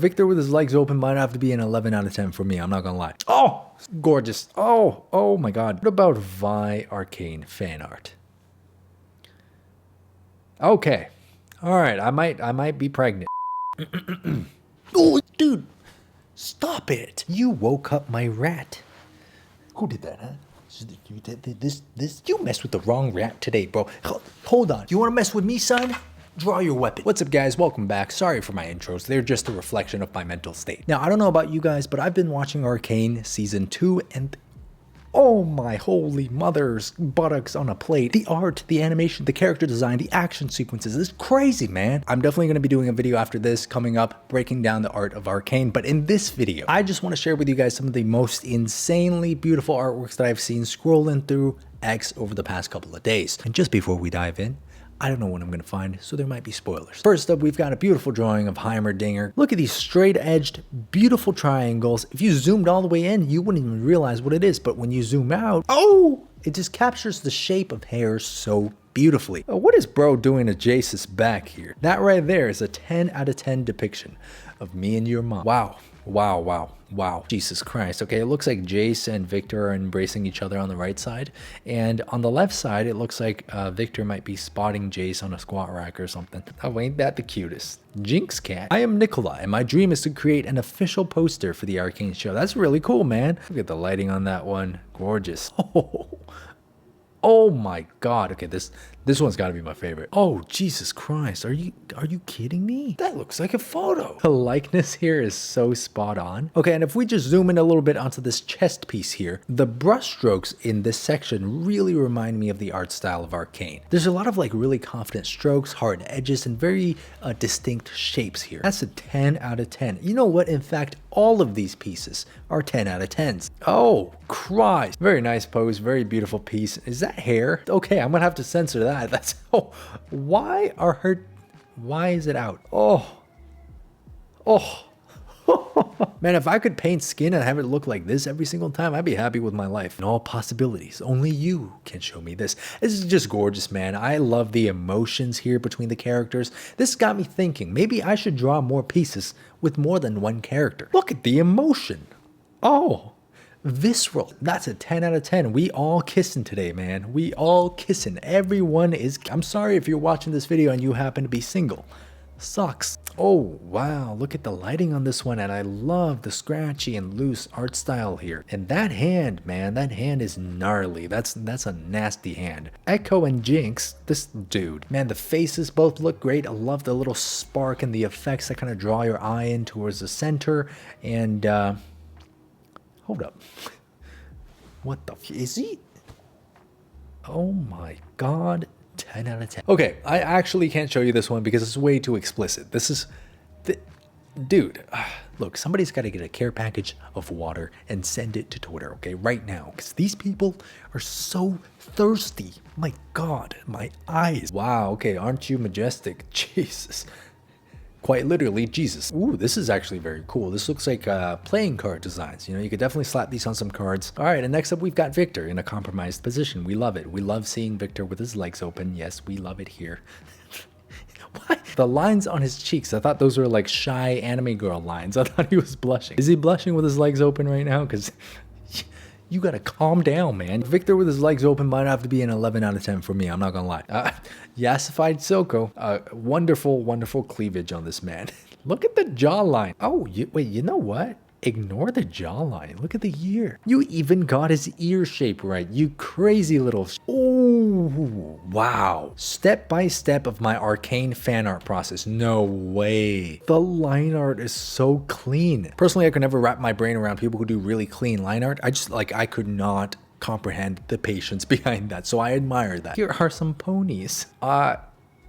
Victor with his legs open might have to be an 11 out of 10 for me. I'm not gonna lie. Oh, gorgeous. Oh my God. What about Vi Arcane fan art? Okay. All right. I might be pregnant. Oh, dude. Stop it. You woke up my rat. Who did that, huh? You did this? You messed with the wrong rat today, bro. Hold on. You want to mess with me, son? Draw your weapon. What's up, guys? Welcome back. Sorry for my intros. They're just a reflection of my mental state. Now, I don't know about you guys, but I've been watching Arcane Season 2, and oh my holy mother's buttocks on a plate. The art, the animation, the character design, the action sequences is crazy, man. I'm definitely going to be doing a video after this coming up, breaking down the art of Arcane. But in this video, I just want to share with you guys some of the most insanely beautiful artworks that I've seen scrolling through X over the past couple of days. And just before we dive in, I don't know what I'm going to find, so there might be spoilers. First up, we've got a beautiful drawing of Heimerdinger. Look at these straight-edged, beautiful triangles. If you zoomed all the way in, you wouldn't even realize what it is, but when you zoom out, oh, it just captures the shape of hair so beautifully. What is bro doing to Jayce's back here? That right there is a 10 out of 10 depiction of me and your mom. Wow. Wow. Jesus Christ. Okay, it looks like Jayce and Victor are embracing each other on the right side. And on the left side, it looks like Victor might be spotting Jayce on a squat rack or something. Oh, ain't that the cutest? Jinx cat. I am Nicola, and my dream is to create an official poster for the Arcane show. That's really cool, man. Look at the lighting on that one. Gorgeous. Oh my God. Okay, this one's got to be my favorite. Oh, Jesus Christ. Are you kidding me? That looks like a photo. The likeness here is so spot on. Okay, and if we just zoom in a little bit onto this chest piece here, the brush strokes in this section really remind me of the art style of Arcane. There's a lot of like really confident strokes, hard edges, and very distinct shapes here. That's a 10 out of 10. You know what? In fact, all of these pieces are 10 out of 10s. Oh, Christ. Very nice pose, very beautiful piece. Is that hair? Okay, I'm gonna have to censor that. That's why is it out? Oh man, if I could paint skin and have it look like this every single time, I'd be happy with my life. And all possibilities, only you can show me this. This is just gorgeous, man. I love the emotions here between the characters. This got me thinking, maybe I should draw more pieces with more than one character. Look at the emotion. Oh, visceral. That's a 10 out of 10. We all kissing today, man. We all kissing. Everyone is. I'm sorry if you're watching this video and you happen to be single. Sucks. Oh, wow. Look at the lighting on this one. And I love the scratchy and loose art style here. And that hand, man, that hand is gnarly. That's a nasty hand. Echo and Jinx, this dude. Man, the faces both look great. I love the little spark and the effects that kind of draw your eye in towards the center. And, hold up. What the is he? Oh my God. 10 out of 10. Okay, I actually can't show you this one because it's way too explicit. This is dude, look, somebody's got to get a care package of water and send it to Twitter, okay, right now, because these people are so thirsty. My God, my eyes. Wow, okay, aren't you majestic? Jesus. Quite literally, Jesus. Ooh, this is actually very cool. This looks like playing card designs. You know, you could definitely slap these on some cards. All right, and next up, we've got Victor in a compromised position. We love it. We love seeing Victor with his legs open. Yes, we love it here. Why? The lines on his cheeks, I thought those were like shy anime girl lines. I thought he was blushing. Is he blushing with his legs open right now? Because you gotta calm down, man. Victor with his legs open might have to be an 11 out of 10 for me. I'm not gonna lie. Yassified Silco. Wonderful cleavage on this man. Look at the jawline. Oh, wait, you know what? Ignore the jawline. Look at the ear. You even got his ear shape right. You crazy little. Oh, wow. Step by step of my Arcane fan art process. No way. The line art is so clean. Personally, I could never wrap my brain around people who do really clean line art. I could not comprehend the patience behind that. So I admire that. Here are some ponies.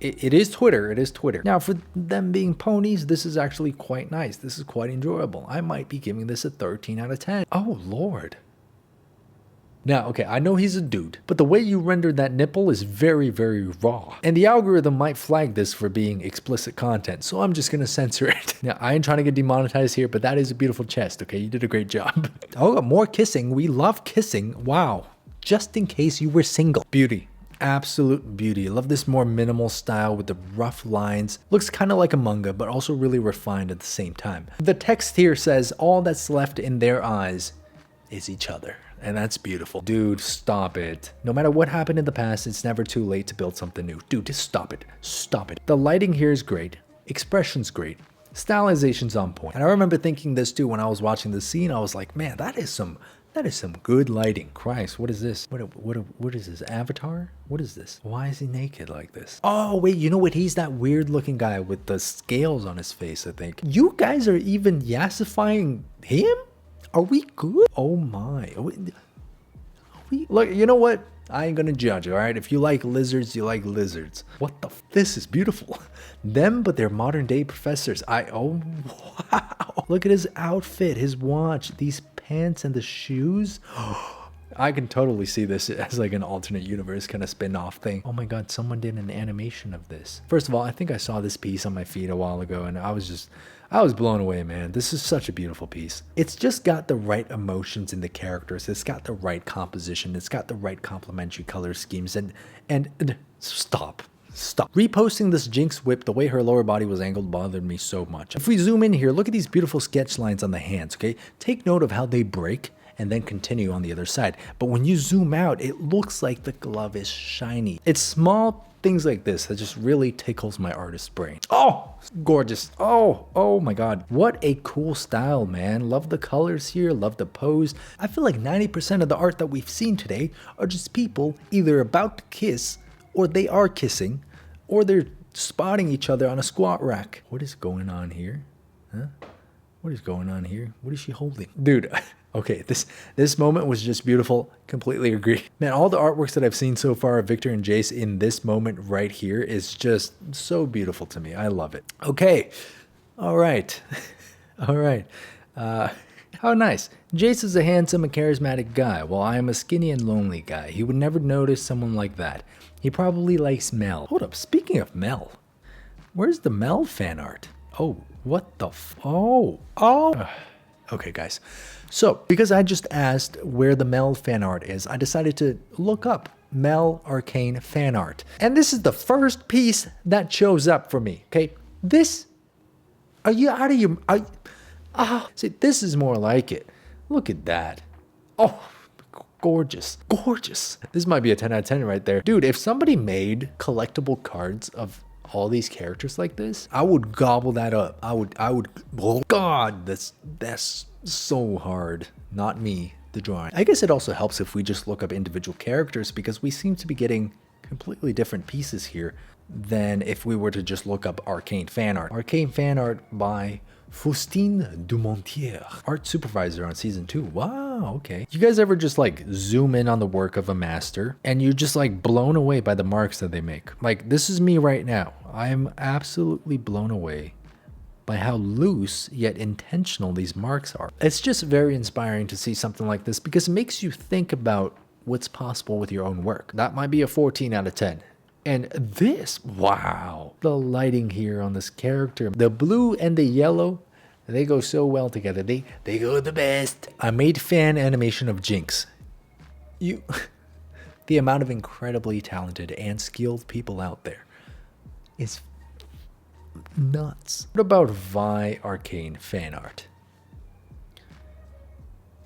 It is Twitter. It is Twitter. Now, for them being ponies, this is actually quite nice. This is quite enjoyable. I might be giving this a 13 out of 10. Oh, Lord. Now, okay, I know he's a dude, but the way you rendered that nipple is very, very raw. And the algorithm might flag this for being explicit content, so I'm just gonna censor it. Now, I ain't trying to get demonetized here, but that is a beautiful chest, okay? You did a great job. Oh, more kissing. We love kissing. Wow. Just in case you were single. Beauty. absolute beauty. I love this more minimal style with the rough lines. Looks kind of like a manga, but also really refined at the same time. The text here says, all that's left in their eyes is each other. And that's beautiful. Dude, stop it. No matter what happened in the past, it's never too late to build something new. Dude, just stop it. Stop it. The lighting here is great. Expression's great. Stylization's on point. And I remember thinking this too when I was watching the scene. I was like, man, that is some good lighting. Christ, what is this? What is this? Avatar? What is this? Why is he naked like this? Oh, wait, you know what? He's that weird looking guy with the scales on his face, I think. You guys are even yassifying him? Are we good? Oh my. Look, you know what? I ain't gonna judge, all right? If you like lizards, you like lizards. What the this is beautiful. Them, but they're modern day professors. Oh, wow. Look at his outfit, his watch, these pants and the shoes. I can totally see this as like an alternate universe kind of spin-off thing. Oh my God, someone did an animation of this. First of all, I think I saw this piece on my feed a while ago and I was blown away, man. This is such a beautiful piece. It's just got the right emotions in the characters. It's got the right composition. It's got the right complementary color schemes and stop. Reposting this Jayce whip, the way her lower body was angled bothered me so much. If we zoom in here, look at these beautiful sketch lines on the hands, okay? Take note of how they break and then continue on the other side. But when you zoom out, it looks like the glove is shiny. It's small things like this that just really tickles my artist's brain. Oh, gorgeous. Oh my God. What a cool style, man. Love the colors here, love the pose. I feel like 90% of the art that we've seen today are just people either about to kiss, or they are kissing, or they're spotting each other on a squat rack. What is going on here? Huh? What is going on here? What is she holding? Dude, okay, this moment was just beautiful. Completely agree. Man, all the artworks that I've seen so far of Victor and Jayce in this moment right here is just so beautiful to me. I love it. Okay, all right. All right. How nice. Jayce is a handsome and charismatic guy, while I am a skinny and lonely guy. He would never notice someone like that. He probably likes Mel. Hold up, speaking of Mel, where's the Mel fan art? Oh, what the Okay, guys. So, because I just asked where the Mel fan art is, I decided to look up Mel Arcane fan art. And this is the first piece that shows up for me, okay? This, are you out of your, see, this is more like it. Look at that. Oh, gorgeous, gorgeous. This might be a 10 out of 10 right there. Dude, if somebody made collectible cards of all these characters like this, I would gobble that up. I would, oh God, that's so hard. Not me, the drawing. I guess it also helps if we just look up individual characters because we seem to be getting completely different pieces here than if we were to just look up Arcane fan art. Arcane fan art by Faustine Dumontier, art supervisor on season 2. Wow, okay. You guys ever just like zoom in on the work of a master and you're just like blown away by the marks that they make? Like this is me right now. I am absolutely blown away by how loose yet intentional these marks are. It's just very inspiring to see something like this because it makes you think about what's possible with your own work. That might be a 14 out of 10. And this, wow, the lighting here on this character, the blue and the yellow, they go so well together. They go the best. I made fan animation of Jayce. The amount of incredibly talented and skilled people out there is nuts. What about Vi Arcane fan art?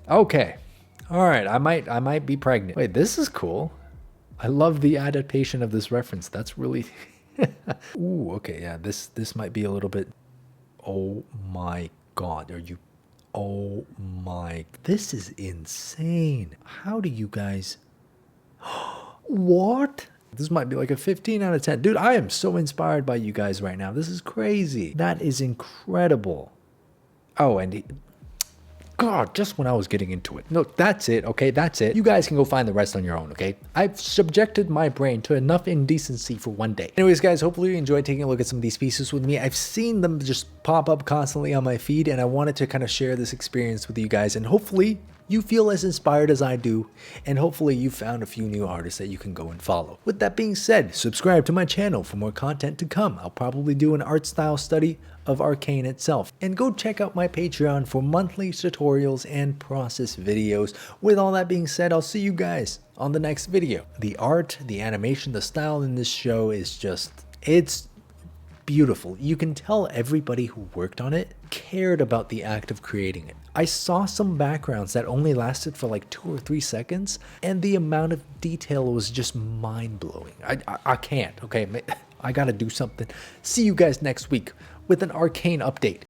Okay, all right, I might be pregnant. Wait, this is cool. I love the adaptation of this reference. That's really ooh, okay, yeah, this might be a little bit. Oh my God, oh my, this is insane. How do you guys, what? This might be like a 15 out of 10. Dude, I am so inspired by you guys right now. This is crazy. That is incredible. Oh, and God, just when I was getting into it. No, that's it, okay? That's it. You guys can go find the rest on your own, okay? I've subjected my brain to enough indecency for one day. Anyways, guys, hopefully you enjoyed taking a look at some of these pieces with me. I've seen them just pop up constantly on my feed, and I wanted to kind of share this experience with you guys, and hopefully you feel as inspired as I do, and hopefully you found a few new artists that you can go and follow. With that being said, subscribe to my channel for more content to come. I'll probably do an art style study of Arcane itself. And go check out my Patreon for monthly tutorials and process videos. With all that being said, I'll see you guys on the next video. The art, the animation, the style in this show is just, it's beautiful. You can tell everybody who worked on it cared about the act of creating it. I saw some backgrounds that only lasted for like 2 or 3 seconds, and the amount of detail was just mind-blowing. I can't, okay? I gotta do something. See you guys next week with an Arcane update.